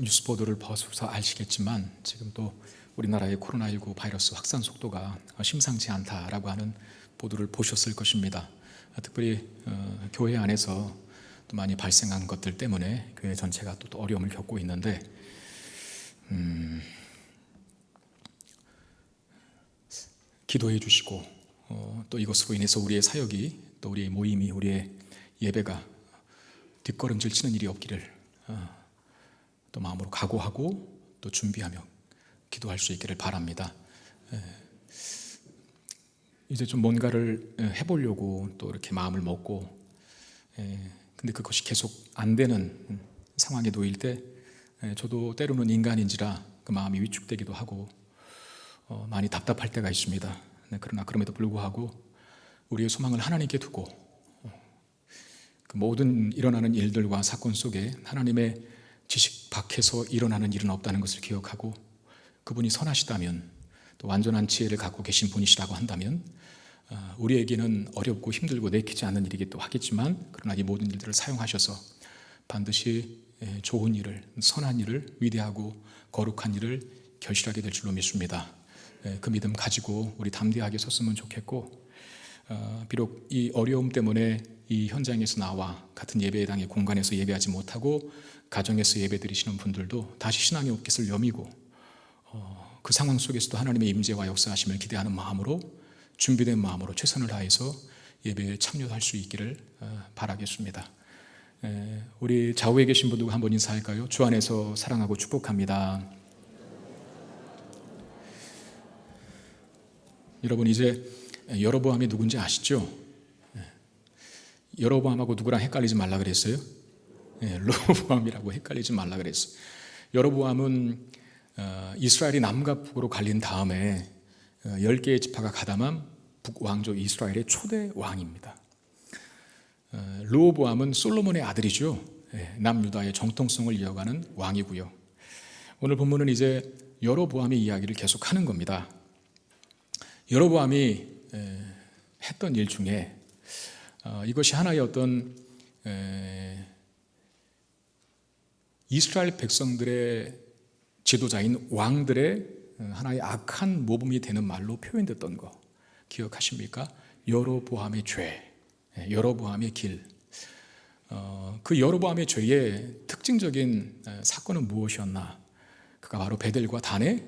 뉴스 보도를 보셔서 아시겠지만 지금 또 우리나라의 코로나19 바이러스 확산 속도가 심상치 않다라고 하는 보도를 보셨을 것입니다. 특별히 교회 안에서 또 많이 발생한 것들 때문에 교회 전체가 또 어려움을 겪고 있는데 기도해 주시고 또 이것으로 인해서 우리의 사역이 또 우리의 모임이 우리의 예배가 뒷걸음질 치는 일이 없기를 또 마음으로 각오하고 또 준비하며 기도할 수 있기를 바랍니다. 이제 좀 뭔가를 해보려고 또 이렇게 마음을 먹고 근데 그것이 계속 안 되는 상황에 놓일 때 저도 때로는 인간인지라 그 마음이 위축되기도 하고 많이 답답할 때가 있습니다. 그러나 그럼에도 불구하고 우리의 소망을 하나님께 두고 그 모든 일어나는 일들과 사건 속에 하나님의 지식 밖에서 일어나는 일은 없다는 것을 기억하고 그분이 선하시다면 또 완전한 지혜를 갖고 계신 분이시라고 한다면 우리에게는 어렵고 힘들고 내키지 않는 일이기도 하겠지만 그러나 이 모든 일들을 사용하셔서 반드시 좋은 일을, 선한 일을, 위대하고 거룩한 일을 결실하게 될 줄로 믿습니다. 그 믿음 가지고 우리 담대하게 섰으면 좋겠고 비록 이 어려움 때문에 이 현장에서 나와 같은 예배당의 공간에서 예배하지 못하고 가정에서 예배드리시는 분들도 다시 신앙의 옷깃을 여미고 그 상황 속에서도 하나님의 임재와 역사하심을 기대하는 마음으로 준비된 마음으로 최선을 다해서 예배에 참여할 수 있기를 바라겠습니다. 우리 좌우에 계신 분들과 한번 인사할까요? 주 안에서 사랑하고 축복합니다. 여러분 이제 여로보암이 누군지 아시죠? 여로보암하고 누구랑 헷갈리지 말라 그랬어요? 로보암이라고 헷갈리지 말라 그랬어요. 여로보암은 이스라엘이 남과 북으로 갈린 다음에 10개의 지파가 가담한 북왕족 이스라엘의 초대 왕입니다. 르호보암은 솔로몬의 아들이죠. 남유다의 정통성을 이어가는 왕이고요. 오늘 본문은 이제 여로보암의 이야기를 계속하는 겁니다. 여로보암이 했던 일 중에 이것이 하나의 어떤 이스라엘 백성들의 지도자인 왕들의 하나의 악한 모범이 되는 말로 표현됐던 거 기억하십니까? 여로보암의 죄, 여로보암의 길. 그 여로보암의 죄의 특징적인 사건은 무엇이었나? 그가 바로 베델과 단의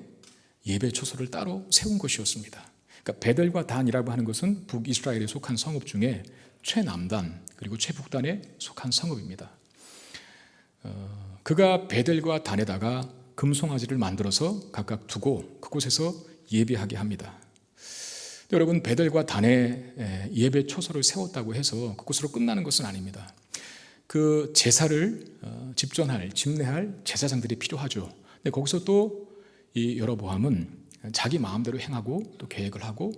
예배 초소를 따로 세운 것이었습니다. 그러니까 베델과 단이라고 하는 것은 북이스라엘에 속한 성읍 중에 최남단 그리고 최북단에 속한 성읍입니다. 그가 베델과 단에다가 금송아지를 만들어서 각각 두고 그곳에서 예배하게 합니다. 여러분 베델과 단에 예배 초소를 세웠다고 해서 그곳으로 끝나는 것은 아닙니다. 그 제사를 집례할 제사장들이 필요하죠. 근데 거기서 또 이 여로보암은 자기 마음대로 행하고 또 계획을 하고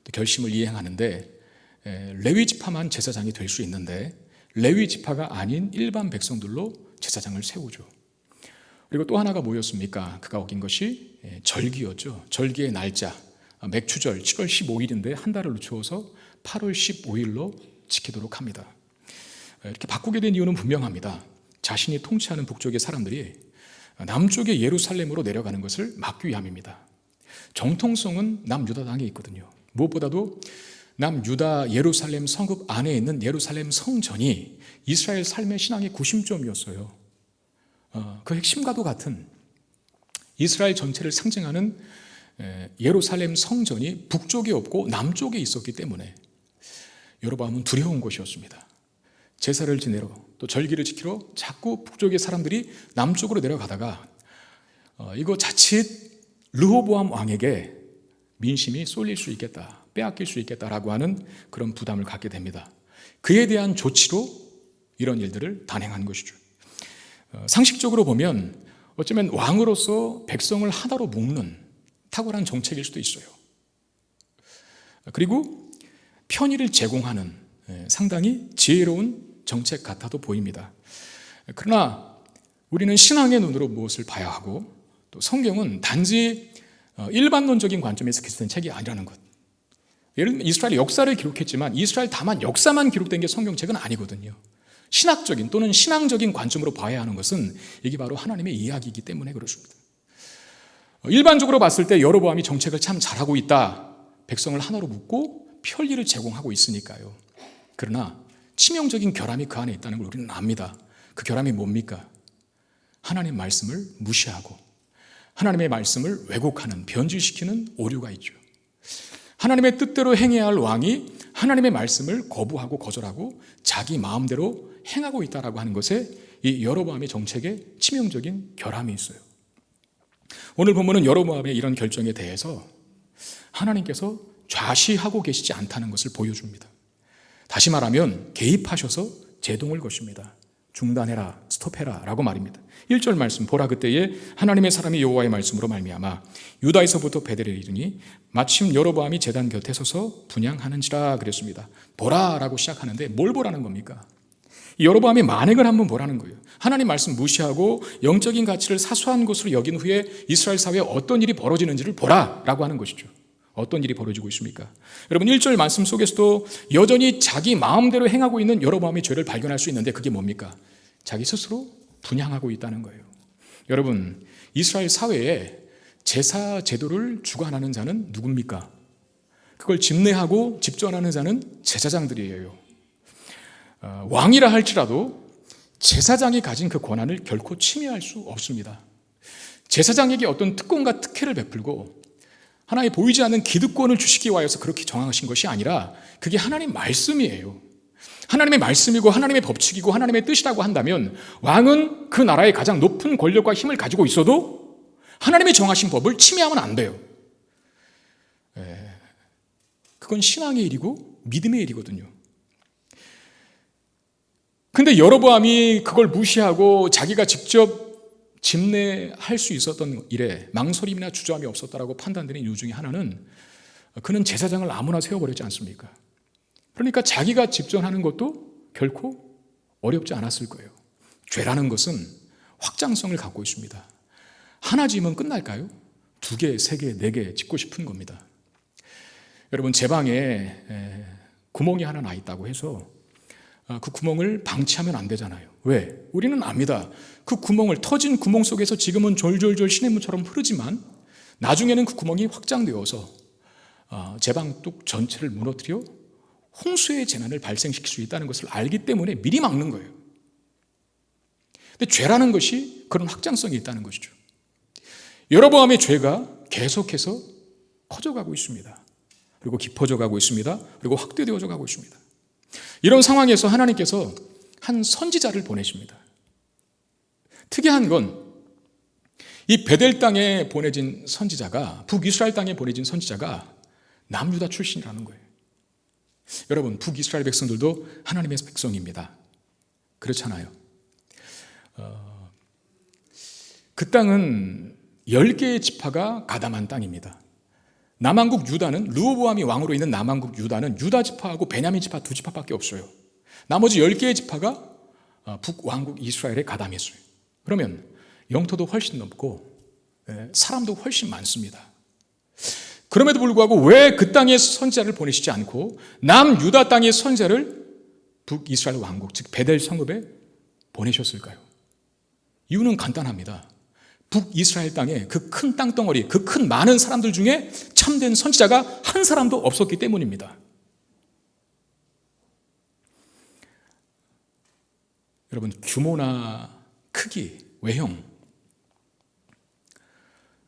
또 결심을 이행하는데 레위 지파만 제사장이 될 수 있는데 레위 지파가 아닌 일반 백성들로 제사장을 세우죠. 그리고 또 하나가 뭐였습니까? 그가 어긴 것이 절기였죠. 절기의 날짜, 맥추절 7월 15일인데 한 달을 늦추어서 8월 15일로 지키도록 합니다. 이렇게 바꾸게 된 이유는 분명합니다. 자신이 통치하는 북쪽의 사람들이 남쪽의 예루살렘으로 내려가는 것을 막기 위함입니다. 정통성은 남유다 땅에 있거든요. 무엇보다도 남유다 예루살렘 성읍 안에 있는 예루살렘 성전이 이스라엘 삶의 신앙의 구심점이었어요. 그 핵심과도 같은 이스라엘 전체를 상징하는 예루살렘 성전이 북쪽에 없고 남쪽에 있었기 때문에 여로보암은 두려운 것이었습니다. 제사를 지내러 또 절기를 지키러 자꾸 북쪽의 사람들이 남쪽으로 내려가다가 이거 자칫 르호보암 왕에게 민심이 쏠릴 수 있겠다, 빼앗길 수 있겠다라고 하는 그런 부담을 갖게 됩니다. 그에 대한 조치로 이런 일들을 단행한 것이죠. 상식적으로 보면 어쩌면 왕으로서 백성을 하나로 묶는 탁월한 정책일 수도 있어요. 그리고 편의를 제공하는 상당히 지혜로운 정책 같아도 보입니다. 그러나 우리는 신앙의 눈으로 무엇을 봐야 하고 또 성경은 단지 일반론적인 관점에서 기록된 책이 아니라는 것. 예를 들면 이스라엘 역사를 기록했지만 이스라엘 다만 역사만 기록된 게 성경책은 아니거든요. 신학적인 또는 신앙적인 관점으로 봐야 하는 것은 이게 바로 하나님의 이야기이기 때문에 그렇습니다. 일반적으로 봤을 때 여로보암이 정책을 참 잘하고 있다. 백성을 하나로 묶고 편리를 제공하고 있으니까요. 그러나 치명적인 결함이 그 안에 있다는 걸 우리는 압니다. 그 결함이 뭡니까? 하나님 말씀을 무시하고 하나님의 말씀을 왜곡하는, 변질시키는 오류가 있죠. 하나님의 뜻대로 행해야 할 왕이 하나님의 말씀을 거부하고 거절하고 자기 마음대로 행하고 있다라고 하는 것에 이 여로보암의 정책에 치명적인 결함이 있어요. 오늘 본문은 여로보암의 이런 결정에 대해서 하나님께서 좌시하고 계시지 않다는 것을 보여줍니다. 다시 말하면 개입하셔서 제동을 거십니다. 중단해라, 스톱해라 라고 말입니다. 1절 말씀, 보라 그때에 하나님의 사람이 여호와의 말씀으로 말미암아 유다에서부터 베델에 이르니 마침 여로보암이 제단 곁에 서서 분향하는지라 그랬습니다. 보라라고 시작하는데 뭘 보라는 겁니까? 여로보암이 만행을 한번 보라는 거예요. 하나님 말씀 무시하고 영적인 가치를 사소한 것으로 여긴 후에 이스라엘 사회에 어떤 일이 벌어지는지를 보라라고 하는 것이죠. 어떤 일이 벌어지고 있습니까? 여러분 1절 말씀 속에서도 여전히 자기 마음대로 행하고 있는 여로보암의 죄를 발견할 수 있는데 그게 뭡니까? 자기 스스로 분향하고 있다는 거예요. 여러분 이스라엘 사회에 제사 제도를 주관하는 자는 누굽니까? 그걸 집례하고 집전하는 자는 제사장들이에요. 왕이라 할지라도 제사장이 가진 그 권한을 결코 침해할 수 없습니다. 제사장에게 어떤 특권과 특혜를 베풀고 하나의 보이지 않는 기득권을 주시기 위하여서 그렇게 정하신 것이 아니라 그게 하나님 말씀이에요. 하나님의 말씀이고 하나님의 법칙이고 하나님의 뜻이라고 한다면 왕은 그 나라의 가장 높은 권력과 힘을 가지고 있어도 하나님이 정하신 법을 침해하면 안 돼요. 그건 신앙의 일이고 믿음의 일이거든요. 근데 여로보암이 그걸 무시하고 자기가 직접 집례할 수 있었던 일에 망설임이나 주저함이 없었다라고 판단되는 이유 중에 하나는 그는 제사장을 아무나 세워버렸지 않습니까? 그러니까 자기가 집전하는 것도 결코 어렵지 않았을 거예요. 죄라는 것은 확장성을 갖고 있습니다. 하나 지으면 끝날까요? 2개, 3개, 4개 짓고 싶은 겁니다. 여러분 제 방에 구멍이 하나 나 있다고 해서 그 구멍을 방치하면 안 되잖아요. 왜? 우리는 압니다. 그 구멍을, 터진 구멍 속에서 지금은 졸졸졸 시냇물처럼 흐르지만 나중에는 그 구멍이 확장되어서 제 방 뚝 전체를 무너뜨려 홍수의 재난을 발생시킬 수 있다는 것을 알기 때문에 미리 막는 거예요. 근데 죄라는 것이 그런 확장성이 있다는 것이죠. 여로보암의 죄가 계속해서 커져가고 있습니다. 그리고 깊어져 가고 있습니다. 그리고 확대되어져 가고 있습니다. 이런 상황에서 하나님께서 한 선지자를 보내십니다. 특이한 건 이 베델 땅에 보내진 선지자가, 북이스라엘 땅에 보내진 선지자가 남유다 출신이라는 거예요. 여러분 북이스라엘 백성들도 하나님의 백성입니다. 그렇잖아요. 그 땅은 10개의 지파가 가담한 땅입니다. 남왕국 유다는, 르호보암이 왕으로 있는 남왕국 유다는 유다 지파하고 베냐민 지파 2지파밖에 없어요. 나머지 10개의 지파가 북왕국 이스라엘에 가담했어요. 그러면 영토도 훨씬 넓고 사람도 훨씬 많습니다. 그럼에도 불구하고 왜 그 땅에 선지자를 보내시지 않고 남유다 땅의 선지자를 북이스라엘 왕국, 즉 베델 성읍에 보내셨을까요? 이유는 간단합니다. 북이스라엘 땅에 그 큰 땅덩어리, 그 큰 많은 사람들 중에 참된 선지자가 한 사람도 없었기 때문입니다. 여러분 규모나 크기, 외형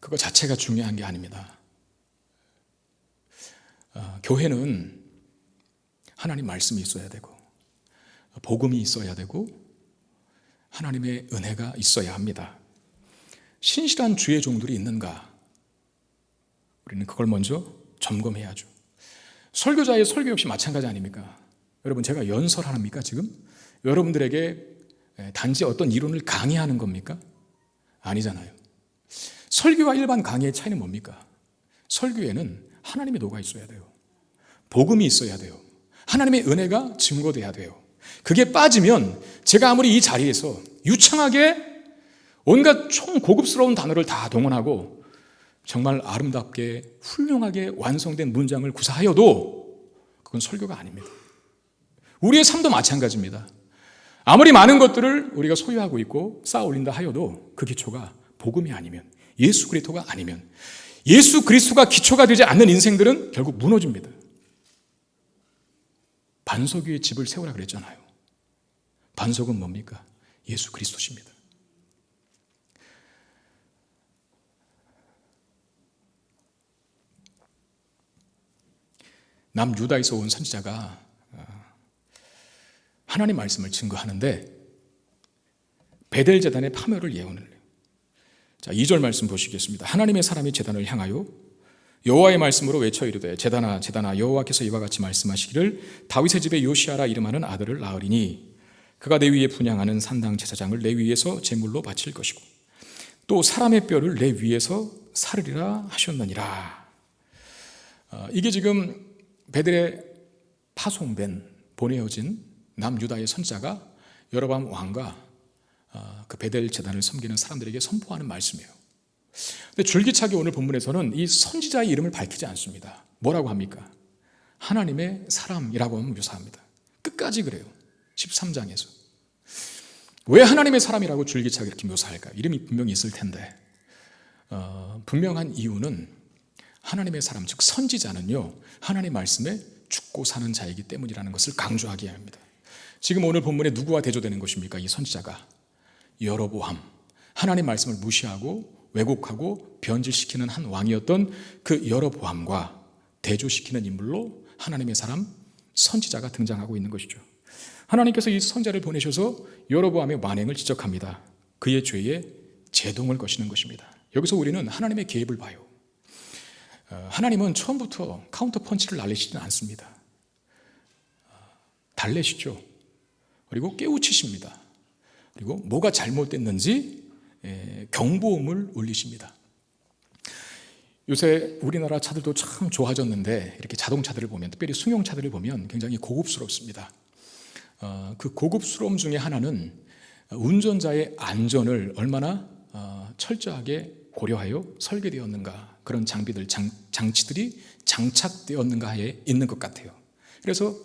그거 자체가 중요한 게 아닙니다. 교회는 하나님 말씀이 있어야 되고 복음이 있어야 되고 하나님의 은혜가 있어야 합니다. 신실한 주의 종들이 있는가? 우리는 그걸 먼저 점검해야죠. 설교자의 설교 역시 마찬가지 아닙니까? 여러분 제가 연설합니까 지금? 여러분들에게 단지 어떤 이론을 강의하는 겁니까? 아니잖아요. 설교와 일반 강의의 차이는 뭡니까? 설교에는 하나님의 도가 있어야 돼요. 복음이 있어야 돼요. 하나님의 은혜가 증거돼야 돼요. 그게 빠지면 제가 아무리 이 자리에서 유창하게 온갖 총고급스러운 단어를 다 동원하고 정말 아름답게 훌륭하게 완성된 문장을 구사하여도 그건 설교가 아닙니다. 우리의 삶도 마찬가지입니다. 아무리 많은 것들을 우리가 소유하고 있고 쌓아 올린다 하여도 그 기초가 복음이 아니면, 예수 그리스도가 아니면, 예수 그리스도가 기초가 되지 않는 인생들은 결국 무너집니다. 반석 위에 집을 세우라 그랬잖아요. 반석은 뭡니까? 예수 그리스도십니다. 남유다에서 온 선지자가 하나님 말씀을 증거하는데 베델 제단의 파멸을 예언을 해요. 자, 2절 말씀 보시겠습니다. 하나님의 사람이 제단을 향하여 여호와의 말씀으로 외쳐 이르되 제단아 제단아 여호와께서 이와 같이 말씀하시기를 다윗의 집에 요시아라 이름하는 아들을 낳으리니 그가 내 위에 분향하는 산당 제사장을 내 위에서 제물로 바칠 것이고 또 사람의 뼈를 내 위에서 사르리라 하셨느니라. 이게 지금 베델에 파송된 보내어진 남유다의 선지자가 여로보암 왕과 그 베델 제단을 섬기는 사람들에게 선포하는 말씀이에요. 근데 줄기차게 오늘 본문에서는 이 선지자의 이름을 밝히지 않습니다. 뭐라고 합니까? 하나님의 사람이라고 묘사합니다. 끝까지 그래요. 13장에서. 왜 하나님의 사람이라고 줄기차게 이렇게 묘사할까요? 이름이 분명히 있을 텐데 분명한 이유는 하나님의 사람, 즉 선지자는요 하나님의 말씀에 죽고 사는 자이기 때문이라는 것을 강조하게 합니다. 지금 오늘 본문에 누구와 대조되는 것입니까? 이 선지자가 여로보암, 하나님 말씀을 무시하고 왜곡하고 변질시키는 한 왕이었던 그 여로보암과 대조시키는 인물로 하나님의 사람 선지자가 등장하고 있는 것이죠. 하나님께서 이 선지자를 보내셔서 여로보암의 만행을 지적합니다. 그의 죄에 제동을 거시는 것입니다. 여기서 우리는 하나님의 개입을 봐요. 하나님은 처음부터 카운터 펀치를 날리시지는 않습니다. 달래시죠. 그리고 깨우치십니다. 그리고 뭐가 잘못됐는지 경보음을 울리십니다. 요새 우리나라 차들도 참 좋아졌는데 이렇게 자동차들을 보면, 특별히 승용차들을 보면 굉장히 고급스럽습니다. 그 고급스러움 중에 하나는 운전자의 안전을 얼마나 철저하게 고려하여 설계되었는가, 그런 장비들, 장치들이 장착되었는가에 있는 것 같아요. 그래서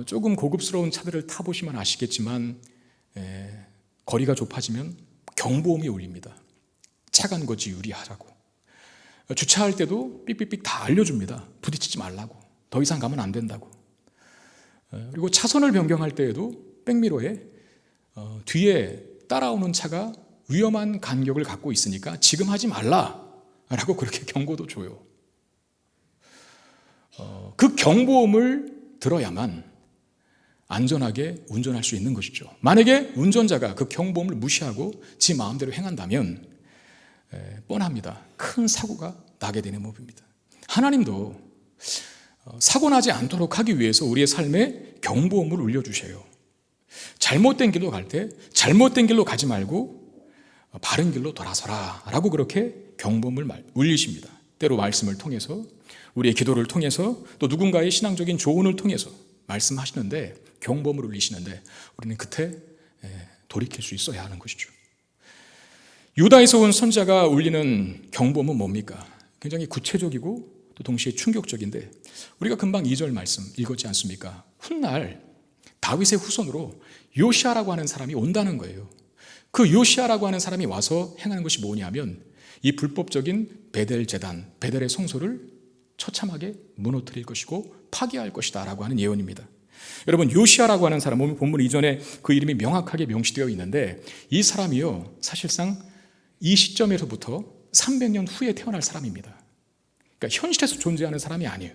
조금 고급스러운 차들을 타보시면 아시겠지만 거리가 좁아지면 경보음이 울립니다. 차간 거지 유리하라고. 주차할 때도 삑삑삑 다 알려줍니다. 부딪히지 말라고. 더 이상 가면 안 된다고. 그리고 차선을 변경할 때에도 백미러에 뒤에 따라오는 차가 위험한 간격을 갖고 있으니까 지금 하지 말라라고 그렇게 경고도 줘요. 그 경보음을 들어야만 안전하게 운전할 수 있는 것이죠. 만약에 운전자가 그 경보음을 무시하고 지 마음대로 행한다면 뻔합니다. 큰 사고가 나게 되는 법입니다. 하나님도 사고 나지 않도록 하기 위해서 우리의 삶에 경보음을 울려주셔요. 잘못된 길로 갈 때 잘못된 길로 가지 말고 바른 길로 돌아서라 라고 그렇게 경보음을 울리십니다. 때로 말씀을 통해서, 우리의 기도를 통해서, 또 누군가의 신앙적인 조언을 통해서 말씀하시는데, 경보음을 울리시는데 우리는 그때 돌이킬 수 있어야 하는 것이죠. 유다에서 온 선지자가 울리는 경보음은 뭡니까? 굉장히 구체적이고 또 동시에 충격적인데, 우리가 금방 2절 말씀 읽었지 않습니까? 훗날 다윗의 후손으로 요시아라고 하는 사람이 온다는 거예요. 그 요시아라고 하는 사람이 와서 행하는 것이 뭐냐면 이 불법적인 베델 제단, 베델의 성소를 처참하게 무너뜨릴 것이고 파괴할 것이다 라고 하는 예언입니다. 여러분, 요시아라고 하는 사람, 오늘 본문 이전에 그 이름이 명확하게 명시되어 있는데 이 사람이요 사실상 이 시점에서부터 300년 후에 태어날 사람입니다. 그러니까 현실에서 존재하는 사람이 아니에요.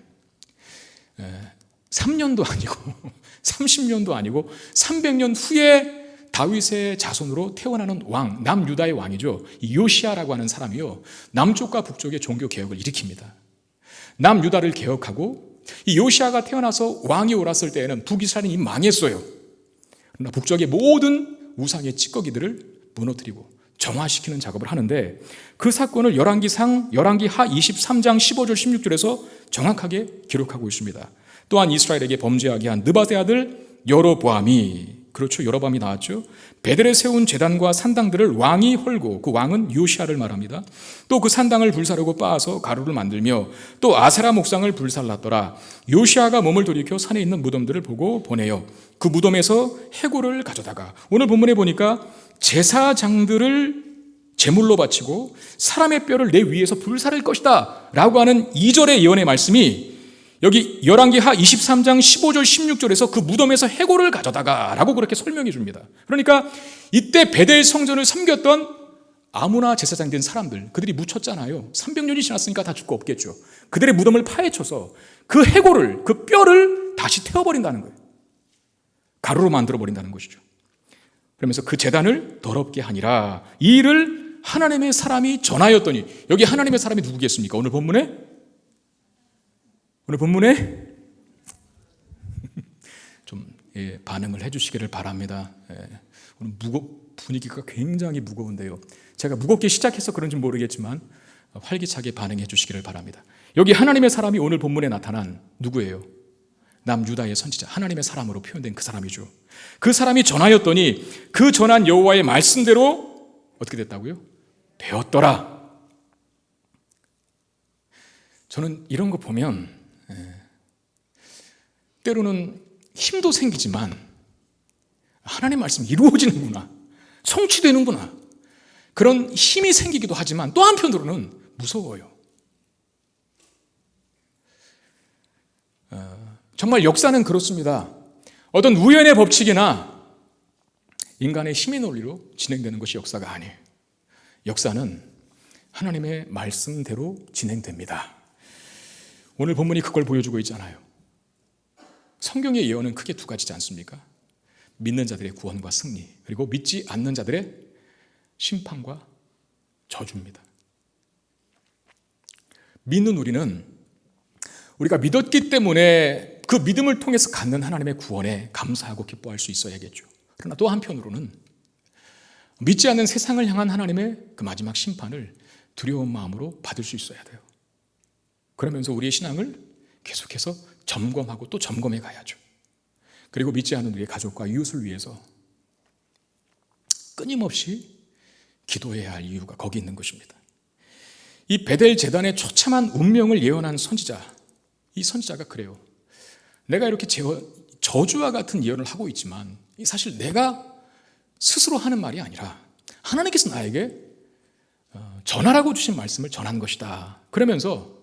3년도 아니고 30년도 아니고 300년 후에 다윗의 자손으로 태어나는 왕, 남유다의 왕이죠. 이 요시아라고 하는 사람이요 남쪽과 북쪽의 종교 개혁을 일으킵니다. 남유다를 개혁하고, 이 요시아가 태어나서 왕이 옳았을 때에는 북이스라엘이 이미 망했어요. 그러나 북쪽의 모든 우상의 찌꺼기들을 무너뜨리고 정화시키는 작업을 하는데, 그 사건을 열왕기하 23장 15절 16절에서 정확하게 기록하고 있습니다. 또한 이스라엘에게 범죄하게 한 느밧의 아들 여로보암이, 그렇죠, 여로보암이 나왔죠. 베델에 세운 제단과 산당들을 왕이 헐고, 그 왕은 요시아를 말합니다. 또 그 산당을 불사르고 빻아서 가루를 만들며 또 아세라 목상을 불살랐더라. 요시아가 몸을 돌이켜 산에 있는 무덤들을 보고 보내어 그 무덤에서 해골을 가져다가, 오늘 본문에 보니까 제사장들을 제물로 바치고 사람의 뼈를 내 위에서 불사를 것이다 라고 하는 2절의 예언의 말씀이 여기 열왕기하 23장 15절 16절에서 그 무덤에서 해골을 가져다가 라고 그렇게 설명해 줍니다. 그러니까 이때 베델 성전을 섬겼던 아무나 제사장 된 사람들, 그들이 묻혔잖아요. 300년이 지났으니까 다 죽고 없겠죠. 그들의 무덤을 파헤쳐서 그 해골을, 그 뼈를 다시 태워버린다는 거예요. 가루로 만들어버린다는 것이죠. 그러면서 그 제단을 더럽게 하니라. 이 일을 하나님의 사람이 전하였더니, 여기 하나님의 사람이 누구겠습니까? 오늘 본문에 좀 반응을 해주시기를 바랍니다. 오늘 분위기가 굉장히 무거운데요. 제가 무겁게 시작해서 그런지 모르겠지만 활기차게 반응해 주시기를 바랍니다. 여기 하나님의 사람이 오늘 본문에 나타난 누구예요? 남유다의 선지자, 하나님의 사람으로 표현된 그 사람이죠. 그 사람이 전하였더니 그 전한 여호와의 말씀대로 어떻게 됐다고요? 되었더라. 저는 이런 거 보면 때로는 힘도 생기지만 하나님 말씀이 이루어지는구나, 성취되는구나, 그런 힘이 생기기도 하지만 또 한편으로는 무서워요. 정말 역사는 그렇습니다. 어떤 우연의 법칙이나 인간의 힘의 논리로 진행되는 것이 역사가 아니에요. 역사는 하나님의 말씀대로 진행됩니다. 오늘 본문이 그걸 보여주고 있잖아요. 성경의 예언은 크게 두 가지지 않습니까? 믿는 자들의 구원과 승리, 그리고 믿지 않는 자들의 심판과 저주입니다. 믿는 우리가 믿었기 때문에 그 믿음을 통해서 갖는 하나님의 구원에 감사하고 기뻐할 수 있어야겠죠. 그러나 또 한편으로는 믿지 않는 세상을 향한 하나님의 그 마지막 심판을 두려운 마음으로 받을 수 있어야 돼요. 그러면서 우리의 신앙을 계속해서 점검하고 또 점검해 가야죠. 그리고 믿지 않는 우리의 가족과 이웃을 위해서 끊임없이 기도해야 할 이유가 거기 있는 것입니다. 이 베델 제단의 처참한 운명을 예언한 선지자, 이 선지자가 그래요. 내가 이렇게 저주와 같은 예언을 하고 있지만 사실 내가 스스로 하는 말이 아니라 하나님께서 나에게 전하라고 주신 말씀을 전한 것이다. 그러면서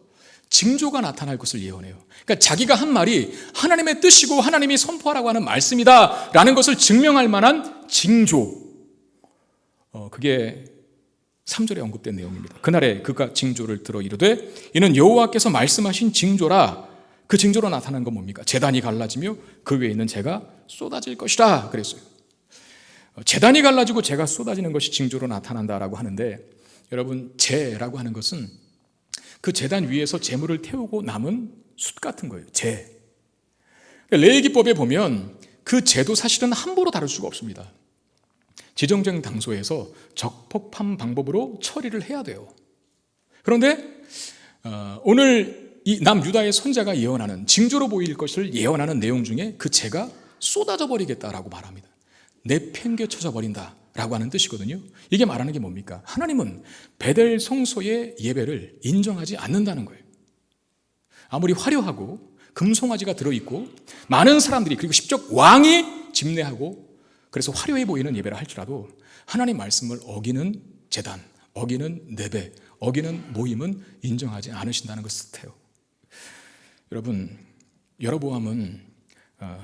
징조가 나타날 것을 예언해요. 그러니까 자기가 한 말이 하나님의 뜻이고 하나님이 선포하라고 하는 말씀이다 라는 것을 증명할 만한 징조, 그게 3절에 언급된 내용입니다. 그날에 그가 징조를 들어 이르되 이는 여호와께서 말씀하신 징조라. 그 징조로 나타난 건 뭡니까? 제단이 갈라지며 그 위에 있는 재가 쏟아질 것이다 그랬어요. 제단이 갈라지고 재가 쏟아지는 것이 징조로 나타난다라고 하는데, 여러분, 재라고 하는 것은 그 제단 위에서 재물을 태우고 남은 숯 같은 거예요. 재. 레위기법에 보면 그 재도 사실은 함부로 다룰 수가 없습니다. 지정된 장소에서 적법한 방법으로 처리를 해야 돼요. 그런데 오늘 이 남유다의 선자가 예언하는, 징조로 보일 것을 예언하는 내용 중에 그 재가 쏟아져 버리겠다라고 말합니다. 내팽개쳐져 버린다라고 하는 뜻이거든요. 이게 말하는 게 뭡니까? 하나님은 베델 성소의 예배를 인정하지 않는다는 거예요. 아무리 화려하고 금송아지가 들어있고 많은 사람들이, 그리고 십적 왕이 집례하고 그래서 화려해 보이는 예배를 할지라도 하나님 말씀을 어기는 제단, 어기는 예배, 어기는 모임은 인정하지 않으신다는 것을 뜻해요. 여러분, 여로보암은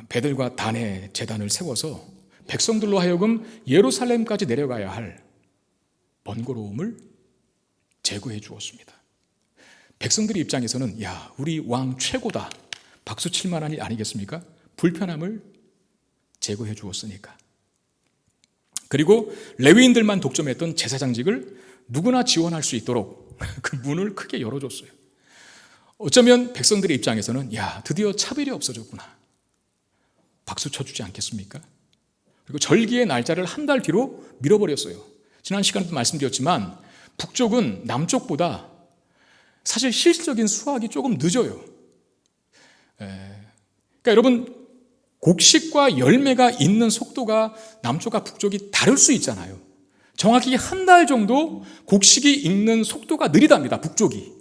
베델과 단의 제단을 세워서 백성들로 하여금 예루살렘까지 내려가야 할 번거로움을 제거해 주었습니다. 백성들의 입장에서는 야, 우리 왕 최고다, 박수 칠 만한 일 아니겠습니까? 불편함을 제거해 주었으니까. 그리고 레위인들만 독점했던 제사장직을 누구나 지원할 수 있도록 그 문을 크게 열어줬어요. 어쩌면 백성들의 입장에서는 야, 드디어 차별이 없어졌구나, 박수 쳐주지 않겠습니까? 그리고 절기의 날짜를 한 달 뒤로 밀어버렸어요. 지난 시간에도 말씀드렸지만 북쪽은 남쪽보다 사실 실질적인 수확이 조금 늦어요. 그러니까 여러분, 곡식과 열매가 있는 속도가 남쪽과 북쪽이 다를 수 있잖아요. 정확히 한 달 정도 곡식이 익는 속도가 느리답니다, 북쪽이.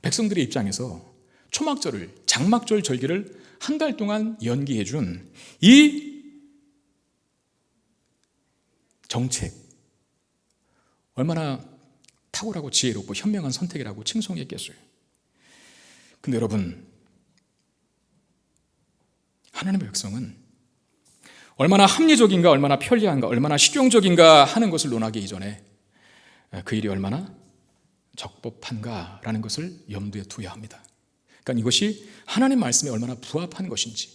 백성들의 입장에서 초막절을, 장막절 절기를 한 달 동안 연기해준 이 정책, 얼마나 탁월하고 지혜롭고 현명한 선택이라고 칭송했겠어요. 근데 여러분, 하나님의 백성은 얼마나 합리적인가, 얼마나 편리한가, 얼마나 실용적인가 하는 것을 논하기 이전에 그 일이 얼마나 적법한가라는 것을 염두에 두어야 합니다. 그러니까 이것이 하나님 말씀에 얼마나 부합한 것인지,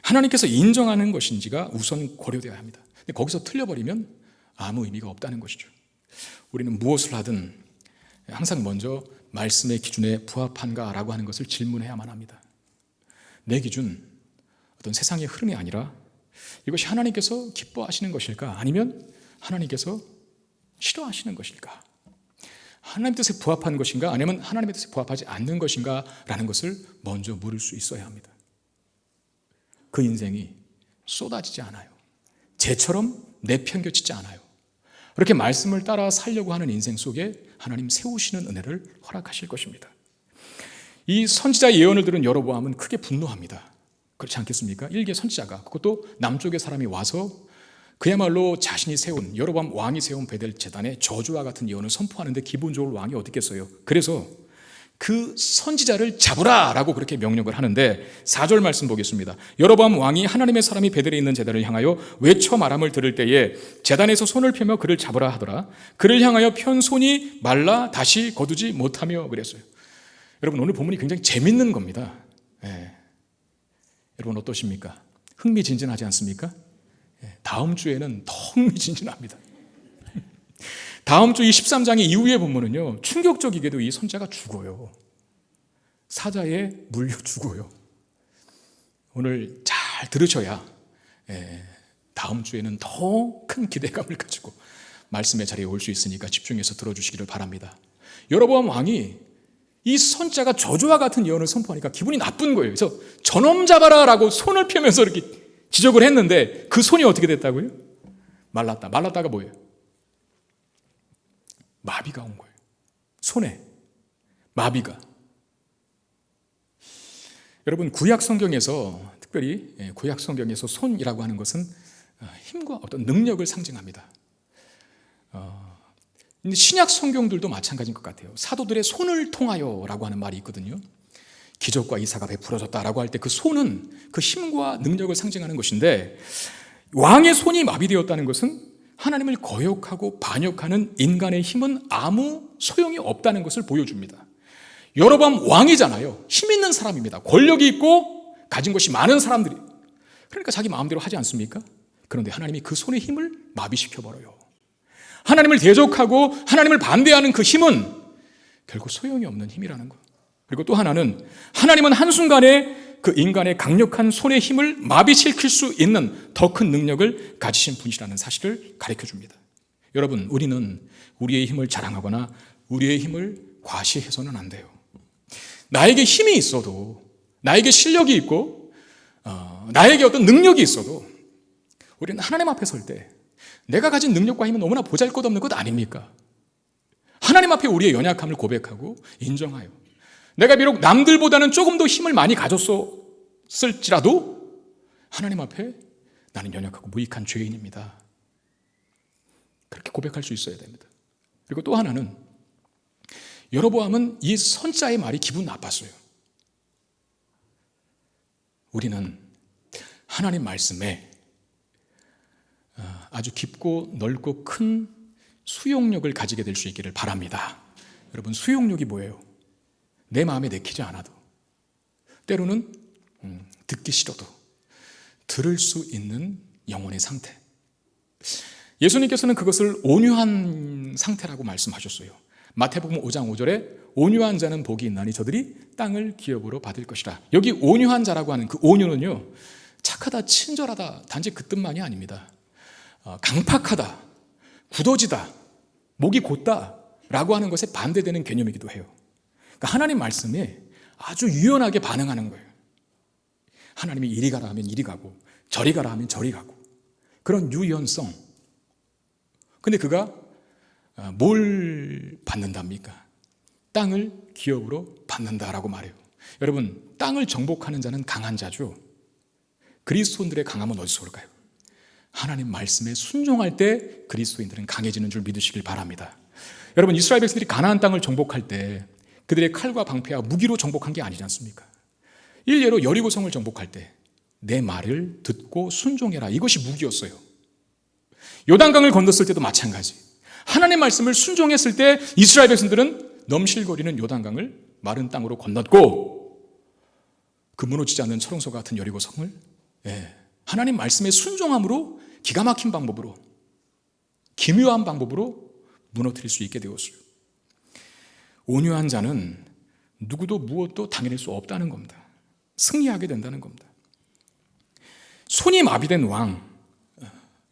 하나님께서 인정하는 것인지가 우선 고려되어야 합니다. 근데 거기서 틀려버리면 아무 의미가 없다는 것이죠. 우리는 무엇을 하든 항상 먼저 말씀의 기준에 부합한가라고 하는 것을 질문해야만 합니다. 내 기준, 어떤 세상의 흐름이 아니라 이것이 하나님께서 기뻐하시는 것일까? 아니면 하나님께서 싫어하시는 것일까? 하나님의 뜻에 부합한 것인가? 아니면 하나님의 뜻에 부합하지 않는 것인가? 라는 것을 먼저 물을 수 있어야 합니다. 그 인생이 쏟아지지 않아요. 재처럼 내팽겨치지 않아요. 그렇게 말씀을 따라 살려고 하는 인생 속에 하나님 세우시는 은혜를 허락하실 것입니다. 이 선지자 예언을 들은 여로보암은 크게 분노합니다. 그렇지 않겠습니까? 일개 선지자가, 그것도 남쪽의 사람이 와서 그야말로 자신이 세운, 여로보암 왕이 세운 베델 제단에 저주와 같은 예언을 선포하는데 기본적으로 왕이 어떻겠어요? 그래서 그 선지자를 잡으라 라고 그렇게 명령을 하는데 4절 말씀 보겠습니다. 여로보암 왕이 하나님의 사람이 베델에 있는 제단을 향하여 외쳐 말함을 들을 때에 제단에서 손을 펴며 그를 잡으라 하더라. 그를 향하여 편 손이 말라 다시 거두지 못하며 그랬어요. 여러분, 오늘 본문이 굉장히 재밌는 겁니다. 여러분 어떠십니까? 흥미진진하지 않습니까? 다음 주에는 더 흥미진진합니다. 다음 주 이 13장의 이후의 본문은요, 충격적이게도 이 선지자가 죽어요. 사자에 물려 죽어요. 오늘 잘 들으셔야 다음 주에는 더 큰 기대감을 가지고 말씀의 자리에 올 수 있으니까 집중해서 들어주시기를 바랍니다. 여로보암 왕이 이 선지자가 저주와 같은 예언을 선포하니까 기분이 나쁜 거예요. 그래서 저놈 잡아라 라고 손을 펴면서 이렇게 지적을 했는데 그 손이 어떻게 됐다고요? 말랐다. 말랐다가 뭐예요? 마비가 온 거예요. 손에 마비가. 여러분, 구약 성경에서, 특별히 구약 성경에서 손이라고 하는 것은 힘과 어떤 능력을 상징합니다. 근데 신약 성경들도 마찬가지인 것 같아요. 사도들의 손을 통하여 라고 하는 말이 있거든요. 기적과 이사가 베풀어졌다라고 할 때 그 손은 그 힘과 능력을 상징하는 것인데, 왕의 손이 마비되었다는 것은 하나님을 거역하고 반역하는 인간의 힘은 아무 소용이 없다는 것을 보여줍니다. 여로보암 왕이잖아요. 힘 있는 사람입니다. 권력이 있고 가진 것이 많은 사람들이, 그러니까 자기 마음대로 하지 않습니까? 그런데 하나님이 그 손의 힘을 마비시켜버려요. 하나님을 대적하고 하나님을 반대하는 그 힘은 결국 소용이 없는 힘이라는 거. 그리고 또 하나는, 하나님은 한순간에 그 인간의 강력한 손의 힘을 마비시킬 수 있는 더 큰 능력을 가지신 분이라는 사실을 가르쳐 줍니다. 여러분, 우리는 우리의 힘을 자랑하거나 우리의 힘을 과시해서는 안 돼요. 나에게 힘이 있어도, 나에게 실력이 있고 나에게 어떤 능력이 있어도 우리는 하나님 앞에 설 때 내가 가진 능력과 힘은 너무나 보잘것없는 것 아닙니까? 하나님 앞에 우리의 연약함을 고백하고 인정하여, 내가 비록 남들보다는 조금 더 힘을 많이 가졌을지라도 하나님 앞에 나는 연약하고 무익한 죄인입니다. 그렇게 고백할 수 있어야 됩니다. 그리고 또 하나는, 여로보암은 이 선지자의 말이 기분 나빴어요. 우리는 하나님 말씀에 아주 깊고 넓고 큰 수용력을 가지게 될 수 있기를 바랍니다. 여러분, 수용력이 뭐예요? 내 마음에 내키지 않아도, 때로는 듣기 싫어도 들을 수 있는 영혼의 상태. 예수님께서는 그것을 온유한 상태라고 말씀하셨어요. 마태복음 5장 5절에 온유한 자는 복이 있나니 저들이 땅을 기업으로 받을 것이라. 여기 온유한 자라고 하는 그 온유는요, 착하다, 친절하다, 단지 그 뜻만이 아닙니다. 강팍하다, 굳어지다, 목이 곧다 라고 하는 것에 반대되는 개념이기도 해요. 그러니까 하나님 말씀에 아주 유연하게 반응하는 거예요. 하나님이 이리 가라 하면 이리 가고 저리 가라 하면 저리 가고, 그런 유연성. 근데 그가 뭘 받는답니까? 땅을 기업으로 받는다라고 말해요. 여러분, 땅을 정복하는 자는 강한 자죠. 그리스도인들의 강함은 어디서 올까요? 하나님 말씀에 순종할 때 그리스도인들은 강해지는 줄 믿으시길 바랍니다. 여러분, 이스라엘 백성들이 가나안 땅을 정복할 때 그들의 칼과 방패와 무기로 정복한 게 아니지 않습니까? 일례로 여리고성을 정복할 때 내 말을 듣고 순종해라, 이것이 무기였어요. 요단강을 건넜을 때도 마찬가지. 하나님 말씀을 순종했을 때 이스라엘 백성들은 넘실거리는 요단강을 마른 땅으로 건넜고, 그 무너지지 않는 철옹소 같은 여리고성을 하나님 말씀에 순종함으로 기가 막힌 방법으로, 기묘한 방법으로 무너뜨릴 수 있게 되었어요. 온유한 자는 누구도 무엇도 당해낼 수 없다는 겁니다. 승리하게 된다는 겁니다. 손이 마비된 왕,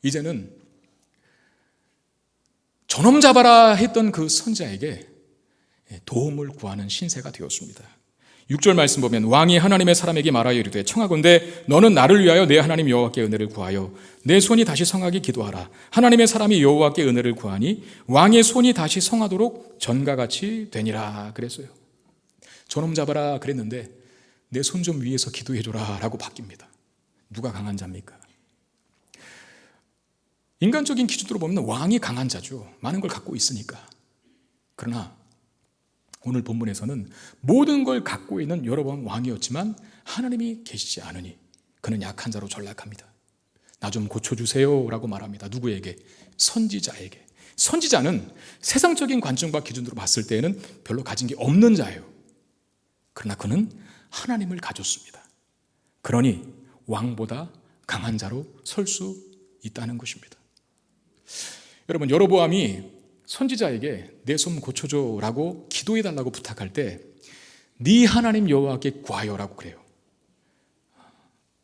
이제는 저놈 잡아라 했던 그 선지자에게 도움을 구하는 신세가 되었습니다. 6절 말씀 보면 왕이 하나님의 사람에게 말하여 이르되 청하건대 너는 나를 위하여 내 하나님 여호와께 은혜를 구하여 내 손이 다시 성하게 기도하라. 하나님의 사람이 여호와께 은혜를 구하니 왕의 손이 다시 성하도록 전과 같이 되니라 그랬어요. 저놈 잡아라 그랬는데 내 손 좀 위에서 기도해줘라 라고 바뀝니다. 누가 강한 자입니까? 인간적인 기준으로 보면 왕이 강한 자죠. 많은 걸 갖고 있으니까. 그러나 오늘 본문에서는 모든 걸 갖고 있는 여로보암 왕이었지만 하나님이 계시지 않으니 그는 약한 자로 전락합니다. 나 좀 고쳐주세요 라고 말합니다. 누구에게? 선지자에게. 선지자는 세상적인 관점과 기준으로 봤을 때에는 별로 가진 게 없는 자예요. 그러나 그는 하나님을 가졌습니다. 그러니 왕보다 강한 자로 설 수 있다는 것입니다. 여러분, 여로보암이 선지자에게 내 손 고쳐줘 라고 기도해달라고 부탁할 때 네 하나님 여호와께 구하여라고 그래요.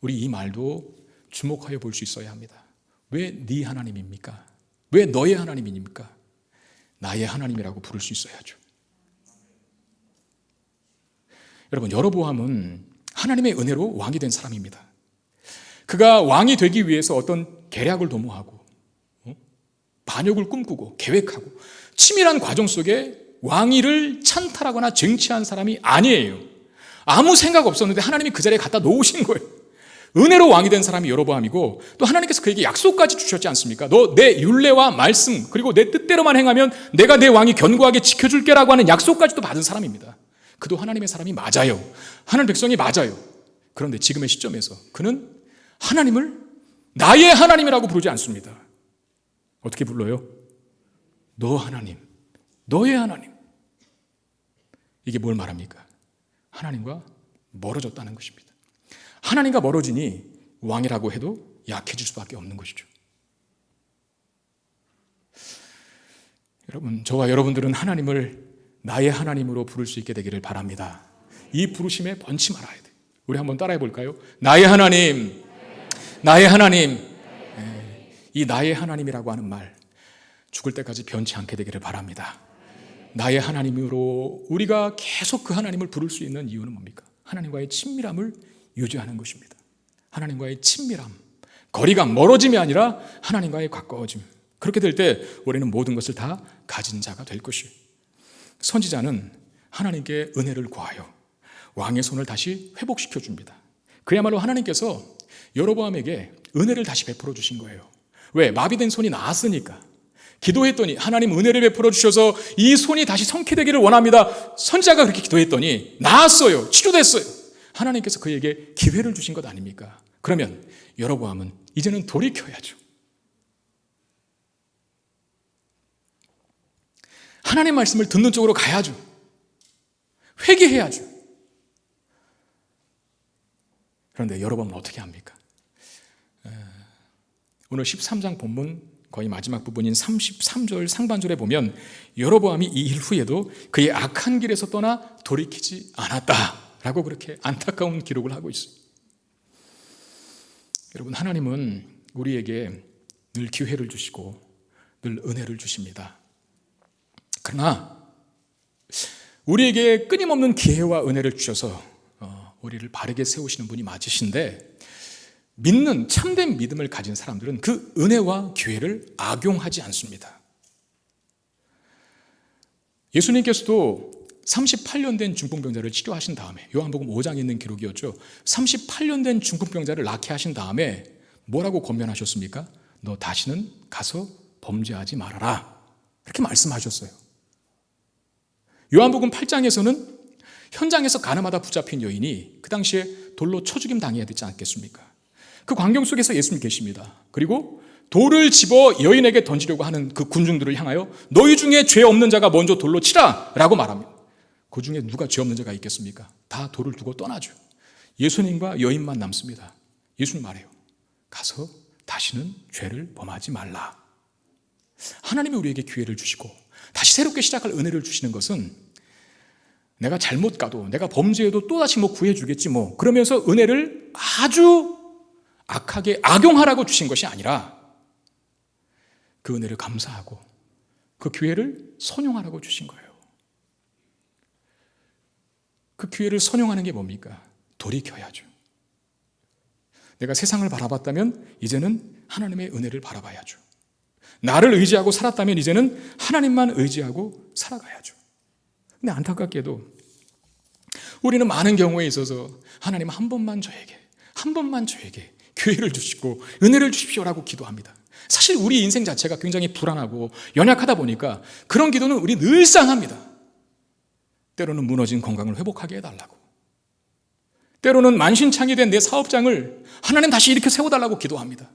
우리 이 말도 주목하여 볼 수 있어야 합니다. 왜 네 하나님입니까? 왜 너의 하나님입니까? 나의 하나님이라고 부를 수 있어야죠. 여러분, 여로보암은 하나님의 은혜로 왕이 된 사람입니다. 그가 왕이 되기 위해서 어떤 계략을 도모하고 반역을 꿈꾸고 계획하고 치밀한 과정 속에 왕위를 찬탈하거나 쟁취한 사람이 아니에요. 아무 생각 없었는데 하나님이 그 자리에 갖다 놓으신 거예요. 은혜로 왕이 된 사람이 여로보암이고, 또 하나님께서 그에게 약속까지 주셨지 않습니까? 너 내 율례와 말씀 그리고 내 뜻대로만 행하면 내가 내 왕이 견고하게 지켜줄게라고 하는 약속까지도 받은 사람입니다. 그도 하나님의 사람이 맞아요. 하나님 백성이 맞아요. 그런데 지금의 시점에서 그는 하나님을 나의 하나님이라고 부르지 않습니다. 어떻게 불러요? 너 하나님, 너의 하나님. 이게 뭘 말합니까? 하나님과 멀어졌다는 것입니다. 하나님과 멀어지니 왕이라고 해도 약해질 수밖에 없는 것이죠. 여러분, 저와 여러분들은 하나님을 나의 하나님으로 부를 수 있게 되기를 바랍니다. 이 부르심에 번치 말아야 돼요. 우리 한번 따라해 볼까요? 나의 하나님, 나의 하나님. 이 나의 하나님이라고 하는 말, 죽을 때까지 변치 않게 되기를 바랍니다. 나의 하나님으로 우리가 계속 그 하나님을 부를 수 있는 이유는 뭡니까? 하나님과의 친밀함을 유지하는 것입니다. 하나님과의 친밀함, 거리가 멀어짐이 아니라 하나님과의 가까워짐. 그렇게 될 때 우리는 모든 것을 다 가진 자가 될 것이에요. 선지자는 하나님께 은혜를 구하여 왕의 손을 다시 회복시켜 줍니다. 그야말로 하나님께서 여로보암에게 은혜를 다시 베풀어 주신 거예요. 왜? 마비된 손이 나았으니까. 기도했더니 하나님 은혜를 베풀어 주셔서 이 손이 다시 성쾌되기를 원합니다. 선지자가 그렇게 기도했더니 나았어요. 치료됐어요. 하나님께서 그에게 기회를 주신 것 아닙니까? 그러면 여로보암은 이제는 돌이켜야죠. 하나님 말씀을 듣는 쪽으로 가야죠. 회개해야죠. 그런데 여로보암은 어떻게 합니까? 오늘 13장 본문 거의 마지막 부분인 33절 상반절에 보면 여로보암이 이 일 후에도 그의 악한 길에서 떠나 돌이키지 않았다라고 그렇게 안타까운 기록을 하고 있어요. 여러분, 하나님은 우리에게 늘 기회를 주시고 늘 은혜를 주십니다. 그러나 우리에게 끊임없는 기회와 은혜를 주셔서 우리를 바르게 세우시는 분이 맞으신데, 믿는 참된 믿음을 가진 사람들은 그 은혜와 기회를 악용하지 않습니다. 예수님께서도 38년 된 중풍병자를 치료하신 다음에, 요한복음 5장에 있는 기록이었죠. 38년 된 중풍병자를 낫게 하신 다음에 뭐라고 권면하셨습니까? 너 다시는 가서 범죄하지 말아라, 이렇게 말씀하셨어요. 요한복음 8장에서는 현장에서 가늠하다 붙잡힌 여인이 그 당시에 돌로 쳐 죽임 당해야 되지 않겠습니까? 그 광경 속에서 예수님 계십니다. 그리고 돌을 집어 여인에게 던지려고 하는 그 군중들을 향하여 너희 중에 죄 없는 자가 먼저 돌로 치라 라고 말합니다. 그 중에 누가 죄 없는 자가 있겠습니까? 다 돌을 두고 떠나죠. 예수님과 여인만 남습니다. 예수님 말해요. 가서 다시는 죄를 범하지 말라. 하나님이 우리에게 기회를 주시고 다시 새롭게 시작할 은혜를 주시는 것은 내가 잘못 가도, 내가 범죄해도 또다시 구해주겠지 그러면서 은혜를 아주 악하게 악용하라고 주신 것이 아니라 그 은혜를 감사하고 그 기회를 선용하라고 주신 거예요. 그 기회를 선용하는 게 뭡니까? 돌이켜야죠. 내가 세상을 바라봤다면 이제는 하나님의 은혜를 바라봐야죠. 나를 의지하고 살았다면 이제는 하나님만 의지하고 살아가야죠. 근데 안타깝게도 우리는 많은 경우에 있어서 하나님 한 번만 저에게 기회를 주시고 은혜를 주십시오라고 기도합니다. 사실 우리 인생 자체가 굉장히 불안하고 연약하다 보니까 그런 기도는 우리 늘상 합니다. 때로는 무너진 건강을 회복하게 해달라고, 때로는 만신창이 된 내 사업장을 하나님 다시 일으켜 세워달라고 기도합니다.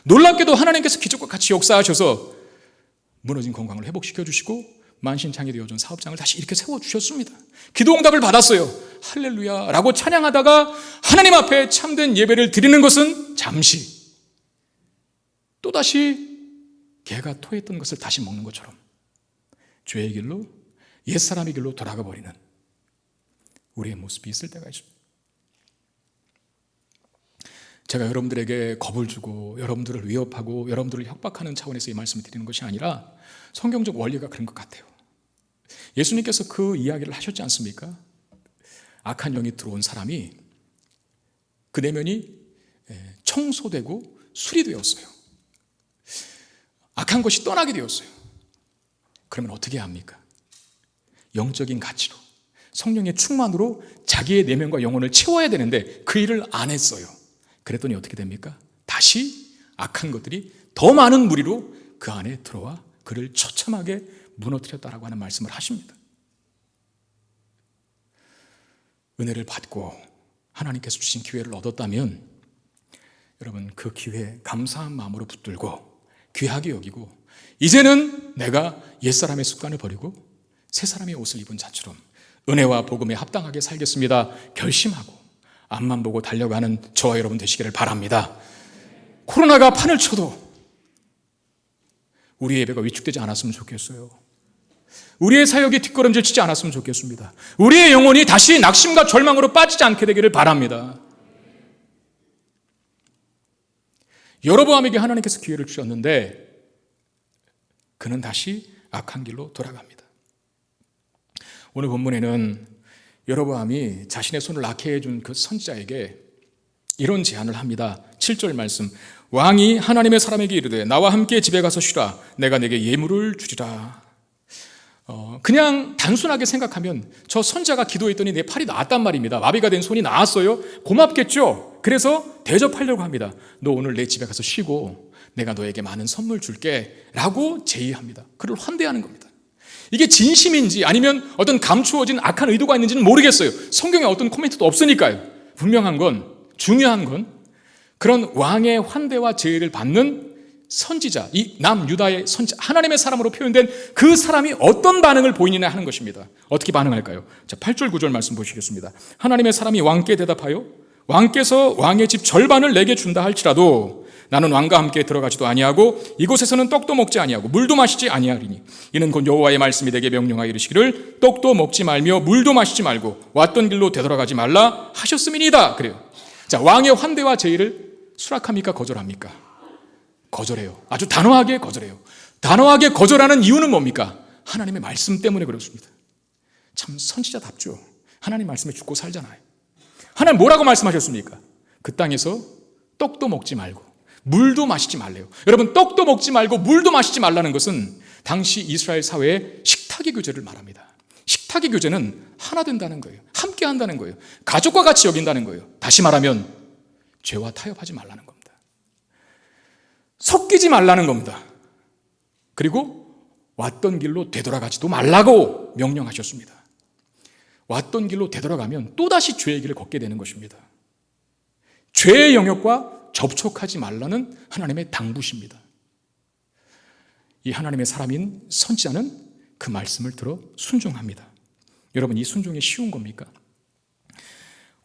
놀랍게도 하나님께서 기적과 같이 역사하셔서 무너진 건강을 회복시켜 주시고 만신창이 되어준 사업장을 다시 이렇게 세워주셨습니다. 기도응답을 받았어요. 할렐루야 라고 찬양하다가 하나님 앞에 참된 예배를 드리는 것은 잠시, 또다시 개가 토했던 것을 다시 먹는 것처럼 죄의 길로, 옛사람의 길로 돌아가 버리는 우리의 모습이 있을 때가 있습니다. 제가 여러분들에게 겁을 주고 여러분들을 위협하고 여러분들을 협박하는 차원에서 이 말씀을 드리는 것이 아니라 성경적 원리가 그런 것 같아요. 예수님께서 그 이야기를 하셨지 않습니까? 악한 영이 들어온 사람이 그 내면이 청소되고 수리되었어요. 악한 것이 떠나게 되었어요. 그러면 어떻게 합니까? 영적인 가치로, 성령의 충만으로 자기의 내면과 영혼을 채워야 되는데 그 일을 안 했어요. 그랬더니 어떻게 됩니까? 다시 악한 것들이 더 많은 무리로 그 안에 들어와 그를 처참하게 무너뜨렸다라고 하는 말씀을 하십니다. 은혜를 받고 하나님께서 주신 기회를 얻었다면 여러분 그 기회에 감사한 마음으로 붙들고 귀하게 여기고 이제는 내가 옛사람의 습관을 버리고 새사람의 옷을 입은 자처럼 은혜와 복음에 합당하게 살겠습니다 결심하고 앞만 보고 달려가는 저와 여러분 되시기를 바랍니다. 코로나가 판을 쳐도 우리의 예배가 위축되지 않았으면 좋겠어요. 우리의 사역이 뒷걸음질 치지 않았으면 좋겠습니다. 우리의 영혼이 다시 낙심과 절망으로 빠지지 않게 되기를 바랍니다. 여로보암에게 하나님께서 기회를 주셨는데 그는 다시 악한 길로 돌아갑니다. 오늘 본문에는 여로보암이 자신의 손을 낳게 해준 그 선지자에게 이런 제안을 합니다. 7절 말씀, 왕이 하나님의 사람에게 이르되 나와 함께 집에 가서 쉬라. 내가 내게 예물을 주리라. 그냥 단순하게 생각하면 저 선지자가 기도했더니 내 팔이 나았단 말입니다. 마비가 된 손이 나았어요. 고맙겠죠. 그래서 대접하려고 합니다. 너 오늘 내 집에 가서 쉬고 내가 너에게 많은 선물 줄게 라고 제의합니다. 그를 환대하는 겁니다. 이게 진심인지 아니면 어떤 감추어진 악한 의도가 있는지는 모르겠어요. 성경에 어떤 코멘트도 없으니까요. 분명한 건, 중요한 건 그런 왕의 환대와 제의를 받는 선지자, 이 남유다의 선지자, 하나님의 사람으로 표현된 그 사람이 어떤 반응을 보이느냐 하는 것입니다. 어떻게 반응할까요? 자, 8절 9절 말씀 보시겠습니다. 하나님의 사람이 왕께 대답하여 왕께서 왕의 집 절반을 내게 준다 할지라도 나는 왕과 함께 들어가지도 아니하고 이곳에서는 떡도 먹지 아니하고 물도 마시지 아니하리니 이는 곧 여호와의 말씀이 내게 명령하여 이르시기를 떡도 먹지 말며 물도 마시지 말고 왔던 길로 되돌아가지 말라 하셨음이니이다. 그래요. 자, 왕의 환대와 제의를 수락합니까? 거절합니까? 거절해요. 아주 단호하게 거절해요. 단호하게 거절하는 이유는 뭡니까? 하나님의 말씀 때문에 그렇습니다. 참 선지자답죠. 하나님 말씀에 죽고 살잖아요. 하나님 뭐라고 말씀하셨습니까? 그 땅에서 떡도 먹지 말고 물도 마시지 말래요. 여러분, 떡도 먹지 말고 물도 마시지 말라는 것은 당시 이스라엘 사회의 식탁의 규제를 말합니다. 식탁의 교제는 하나 된다는 거예요. 함께 한다는 거예요. 가족과 같이 여긴다는 거예요. 다시 말하면 죄와 타협하지 말라는 겁니다. 섞이지 말라는 겁니다. 그리고 왔던 길로 되돌아가지도 말라고 명령하셨습니다. 왔던 길로 되돌아가면 또다시 죄의 길을 걷게 되는 것입니다. 죄의 영역과 접촉하지 말라는 하나님의 당부십니다. 이 하나님의 사람인 선지자는 그 말씀을 들어 순종합니다. 여러분, 이 순종이 쉬운 겁니까?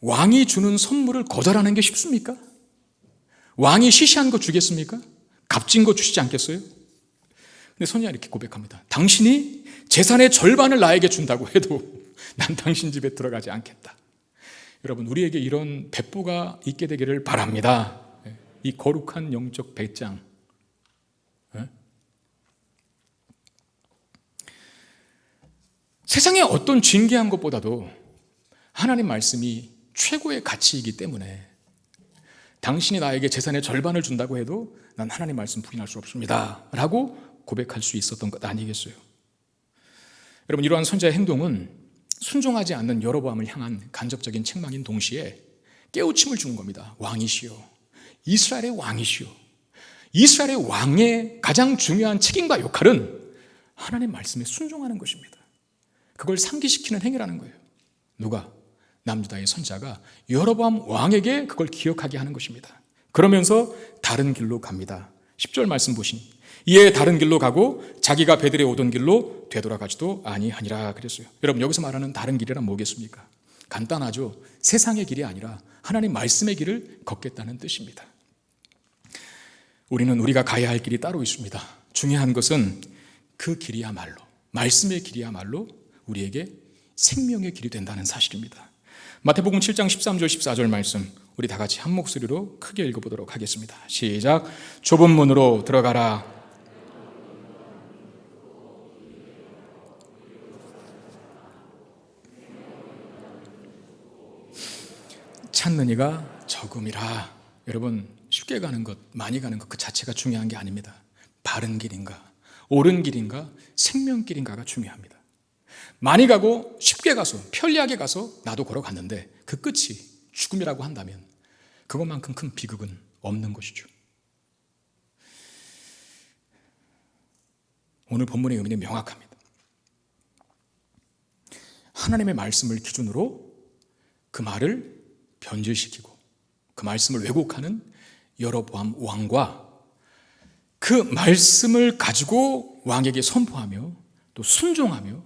왕이 주는 선물을 거절하는 게 쉽습니까? 왕이 시시한 거 주겠습니까? 값진 거 주시지 않겠어요? 근데 선지자는 이렇게 고백합니다. 당신이 재산의 절반을 나에게 준다고 해도 난 당신 집에 들어가지 않겠다. 여러분, 우리에게 이런 배포가 있게 되기를 바랍니다. 이 거룩한 영적 배짱. 세상의 어떤 징계한 것보다도 하나님 말씀이 최고의 가치이기 때문에 당신이 나에게 재산의 절반을 준다고 해도 난 하나님 말씀 부인할 수 없습니다 라고 고백할 수 있었던 것 아니겠어요? 여러분, 이러한 선지자의 행동은 순종하지 않는 여로보암을 향한 간접적인 책망인 동시에 깨우침을 주는 겁니다. 왕이시여, 이스라엘의 왕이시여. 이스라엘의 왕의 가장 중요한 책임과 역할은 하나님 말씀에 순종하는 것입니다. 그걸 상기시키는 행위라는 거예요. 누가? 남유다의 선지자가 여로보암 왕에게 그걸 기억하게 하는 것입니다. 그러면서 다른 길로 갑니다. 10절 말씀 보시니 이에 다른 길로 가고 자기가 베들에 오던 길로 되돌아가지도 아니하니라 그랬어요. 여러분, 여기서 말하는 다른 길이란 뭐겠습니까? 간단하죠. 세상의 길이 아니라 하나님 말씀의 길을 걷겠다는 뜻입니다. 우리는 우리가 가야 할 길이 따로 있습니다. 중요한 것은 그 길이야말로, 말씀의 길이야말로 우리에게 생명의 길이 된다는 사실입니다. 마태복음 7장 13절 14절 말씀, 우리 다 같이 한 목소리로 크게 읽어보도록 하겠습니다. 시작. 좁은 문으로 들어가라. 찾는 이가 적음이라. 여러분, 쉽게 가는 것, 많이 가는 것 그 자체가 중요한 게 아닙니다. 바른 길인가, 옳은 길인가, 생명길인가가 중요합니다. 많이 가고 쉽게 가서 편리하게 가서 나도 걸어갔는데 그 끝이 죽음이라고 한다면 그것만큼 큰 비극은 없는 것이죠. 오늘 본문의 의미는 명확합니다. 하나님의 말씀을 기준으로 그 말을 변질시키고 그 말씀을 왜곡하는 여로보암 왕과 그 말씀을 가지고 왕에게 선포하며 또 순종하며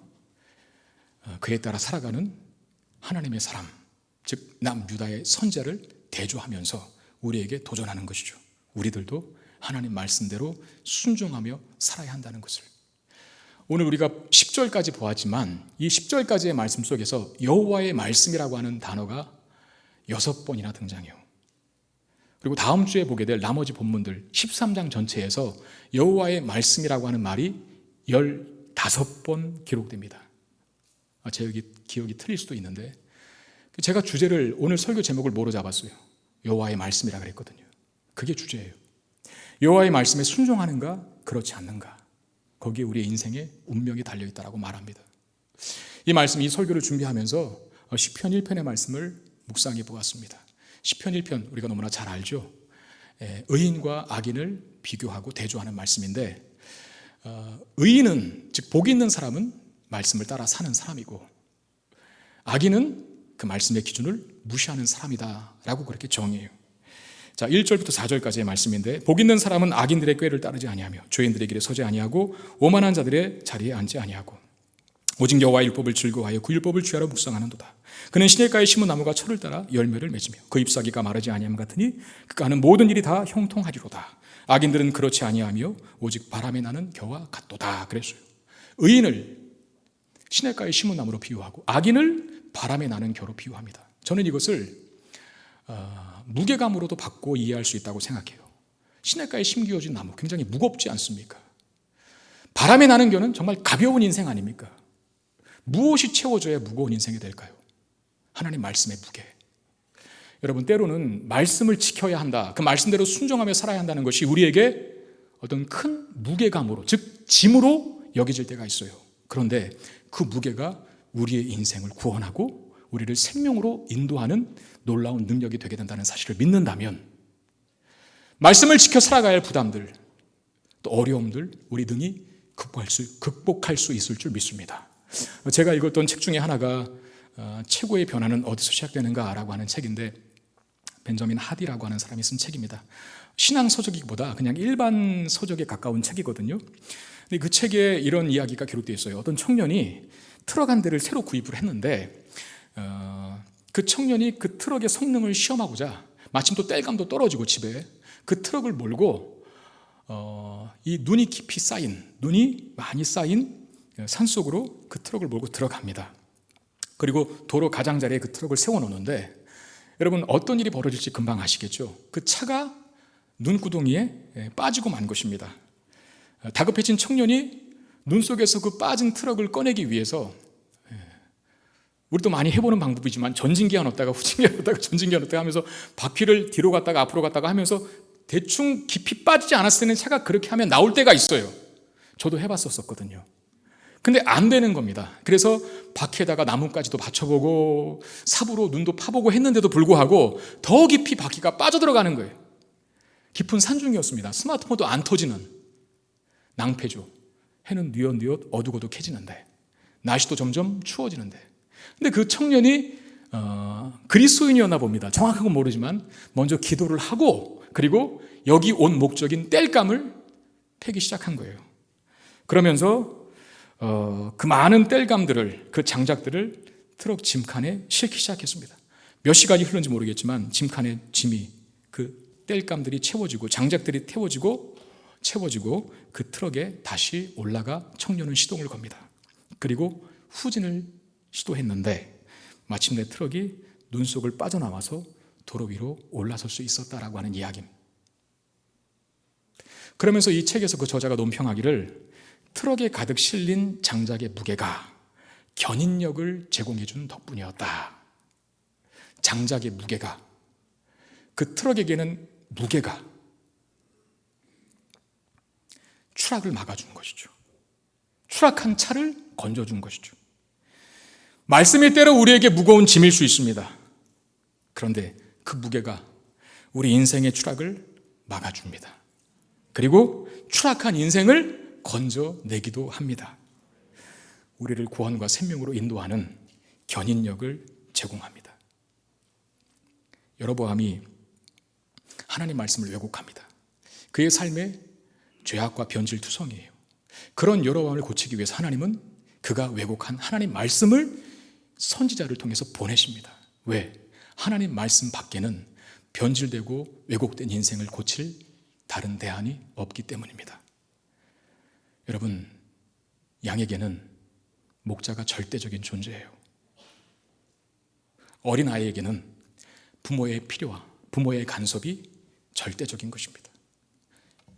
그에 따라 살아가는 하나님의 사람, 즉 남유다의 선지자를 대조하면서 우리에게 도전하는 것이죠. 우리들도 하나님 말씀대로 순종하며 살아야 한다는 것을. 오늘 우리가 10절까지 보았지만 이 10절까지의 말씀 속에서 여호와의 말씀이라고 하는 단어가 6번이나 등장해요. 그리고 다음 주에 보게 될 나머지 본문들 13장 전체에서 여호와의 말씀이라고 하는 말이 15번 기록됩니다. 제 기억이 틀릴 수도 있는데 제가 주제를, 오늘 설교 제목을 뭐로 잡았어요? 여호와의 말씀이라 그랬거든요. 그게 주제예요. 여호와의 말씀에 순종하는가 그렇지 않는가, 거기에 우리의 인생의 운명이 달려있다라고 말합니다. 이 말씀, 이 설교를 준비하면서 시편 1편의 말씀을 묵상해 보았습니다. 시편 1편 우리가 너무나 잘 알죠. 의인과 악인을 비교하고 대조하는 말씀인데, 의인은, 즉 복 있는 사람은 말씀을 따라 사는 사람이고, 악인은 그 말씀의 기준을 무시하는 사람이다 라고 그렇게 정의해요. 자, 1절부터 4절까지의 말씀인데, 복 있는 사람은 악인들의 꾀를 따르지 아니하며 죄인들의 길에 서지 아니하고 오만한 자들의 자리에 앉지 아니하고 오직 여호와의 율법을 즐거워하여 그 율법을 주야로 묵상하는도다. 그는 시냇가에 심은 나무가 철을 따라 열매를 맺으며 그 잎사귀가 마르지 아니함 같으니 그가 하는 모든 일이 다 형통하리로다. 악인들은 그렇지 아니하며 오직 바람에 나는 겨와 같도다 그랬어요. 의인을 시냇가에 심은 나무로 비유하고 악인을 바람에 나는 겨로 비유합니다. 저는 이것을 무게감으로도 받고 이해할 수 있다고 생각해요. 시냇가에 심기어진 나무 굉장히 무겁지 않습니까? 바람에 나는 겨는 정말 가벼운 인생 아닙니까? 무엇이 채워져야 무거운 인생이 될까요? 하나님 말씀의 무게. 여러분, 때로는 말씀을 지켜야 한다, 그 말씀대로 순종하며 살아야 한다는 것이 우리에게 어떤 큰 무게감으로, 즉 짐으로 여겨질 때가 있어요. 그런데 그 무게가 우리의 인생을 구원하고 우리를 생명으로 인도하는 놀라운 능력이 되게 된다는 사실을 믿는다면 말씀을 지켜 살아가야 할 부담들, 또 어려움들 우리 등이 극복할 수 있을 줄 믿습니다. 제가 읽었던 책 중에 하나가 최고의 변화는 어디서 시작되는가라고 하는 책인데, 벤저민 하디라고 하는 사람이 쓴 책입니다. 신앙 서적이보다 그냥 일반 서적에 가까운 책이거든요. 근데 그 책에 이런 이야기가 기록되어 있어요. 어떤 청년이 트럭 한 대를 새로 구입을 했는데 그 청년이 그 트럭의 성능을 시험하고자 마침 또 땔감도 떨어지고 집에 그 트럭을 몰고 이 눈이 많이 쌓인 산속으로 그 트럭을 몰고 들어갑니다. 그리고 도로 가장자리에 그 트럭을 세워놓는데, 여러분 어떤 일이 벌어질지 금방 아시겠죠? 그 차가 눈구덩이에 빠지고 만 것입니다. 다급해진 청년이 눈 속에서 그 빠진 트럭을 꺼내기 위해서, 우리도 많이 해보는 방법이지만 전진기 안 넣었다가 후진기 안 넣었다가 전진기 안 넣었다가 하면서 바퀴를 뒤로 갔다가 앞으로 갔다가 하면서 대충 깊이 빠지지 않았을 때는 차가 그렇게 하면 나올 때가 있어요. 저도 해봤었거든요. 근데 안 되는 겁니다. 그래서 바퀴에다가 나뭇가지도 받쳐보고 삽으로 눈도 파보고 했는데도 불구하고 더 깊이 바퀴가 빠져들어가는 거예요. 깊은 산중이었습니다. 스마트폰도 안 터지는 낭패죠. 해는 뉘엿뉘엿 어둑어둑해지는데, 날씨도 점점 추워지는데, 근데 그 청년이 그리스도인이었나 봅니다. 정확한 건 모르지만 먼저 기도를 하고 그리고 여기 온 목적인 땔감을 패기 시작한 거예요. 그러면서 그 많은 땔감들을, 그 장작들을 트럭 짐칸에 싣기 시작했습니다. 몇 시간이 흐른지 모르겠지만 짐칸에 짐이, 그 땔감들이 채워지고 장작들이 채워지고 그 트럭에 다시 올라가 청년은 시동을 겁니다. 그리고 후진을 시도했는데 마침내 트럭이 눈 속을 빠져나와서 도로 위로 올라설 수 있었다라고 하는 이야기입니다. 그러면서 이 책에서 그 저자가 논평하기를, 트럭에 가득 실린 장작의 무게가 견인력을 제공해 준 덕분이었다. 장작의 무게가, 그 트럭에게는 무게가 추락을 막아준 것이죠. 추락한 차를 건져준 것이죠. 말씀이 때로 우리에게 무거운 짐일 수 있습니다. 그런데 그 무게가 우리 인생의 추락을 막아줍니다. 그리고 추락한 인생을 건져내기도 합니다. 우리를 구원과 생명으로 인도하는 견인력을 제공합니다. 여로보암이 하나님 말씀을 왜곡합니다. 그의 삶에 죄악과 변질투성이에요. 그런 여로보암을 고치기 위해서 하나님은 그가 왜곡한 하나님 말씀을 선지자를 통해서 보내십니다. 왜? 하나님 말씀 밖에는 변질되고 왜곡된 인생을 고칠 다른 대안이 없기 때문입니다. 여러분, 양에게는 목자가 절대적인 존재예요. 어린아이에게는 부모의 필요와 부모의 간섭이 절대적인 것입니다.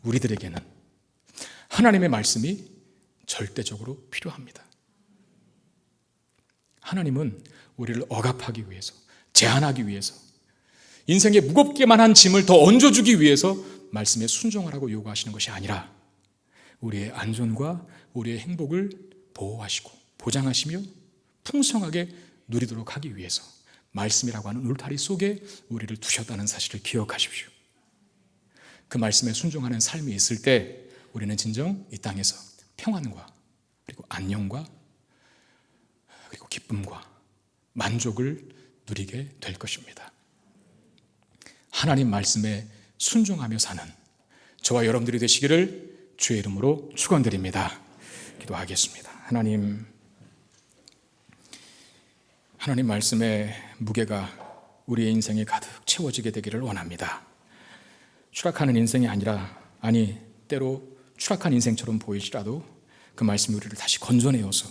우리들에게는 하나님의 말씀이 절대적으로 필요합니다. 하나님은 우리를 억압하기 위해서, 제한하기 위해서, 인생에 무겁게만 한 짐을 더 얹어주기 위해서 말씀에 순종하라고 요구하시는 것이 아니라 우리의 안전과 우리의 행복을 보호하시고 보장하시며 풍성하게 누리도록 하기 위해서 말씀이라고 하는 울타리 속에 우리를 두셨다는 사실을 기억하십시오. 그 말씀에 순종하는 삶이 있을 때 우리는 진정 이 땅에서 평안과 그리고 안녕과 그리고 기쁨과 만족을 누리게 될 것입니다. 하나님 말씀에 순종하며 사는 저와 여러분들이 되시기를 주의 이름으로 축원드립니다. 기도하겠습니다. 하나님 말씀의 무게가 우리의 인생에 가득 채워지게 되기를 원합니다. 추락하는 인생이 아니라, 때로 추락한 인생처럼 보이시라도 그 말씀이 우리를 다시 건져내어서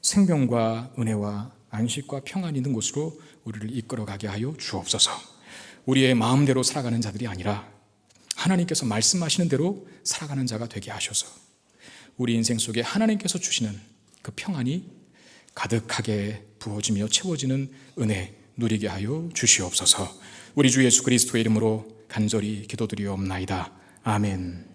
생명과 은혜와 안식과 평안이 있는 곳으로 우리를 이끌어가게 하여 주옵소서. 우리의 마음대로 살아가는 자들이 아니라 하나님께서 말씀하시는 대로 살아가는 자가 되게 하셔서 우리 인생 속에 하나님께서 주시는 그 평안이 가득하게 부어지며 채워지는 은혜 누리게 하여 주시옵소서. 우리 주 예수 그리스도의 이름으로 간절히 기도드리옵나이다. 아멘.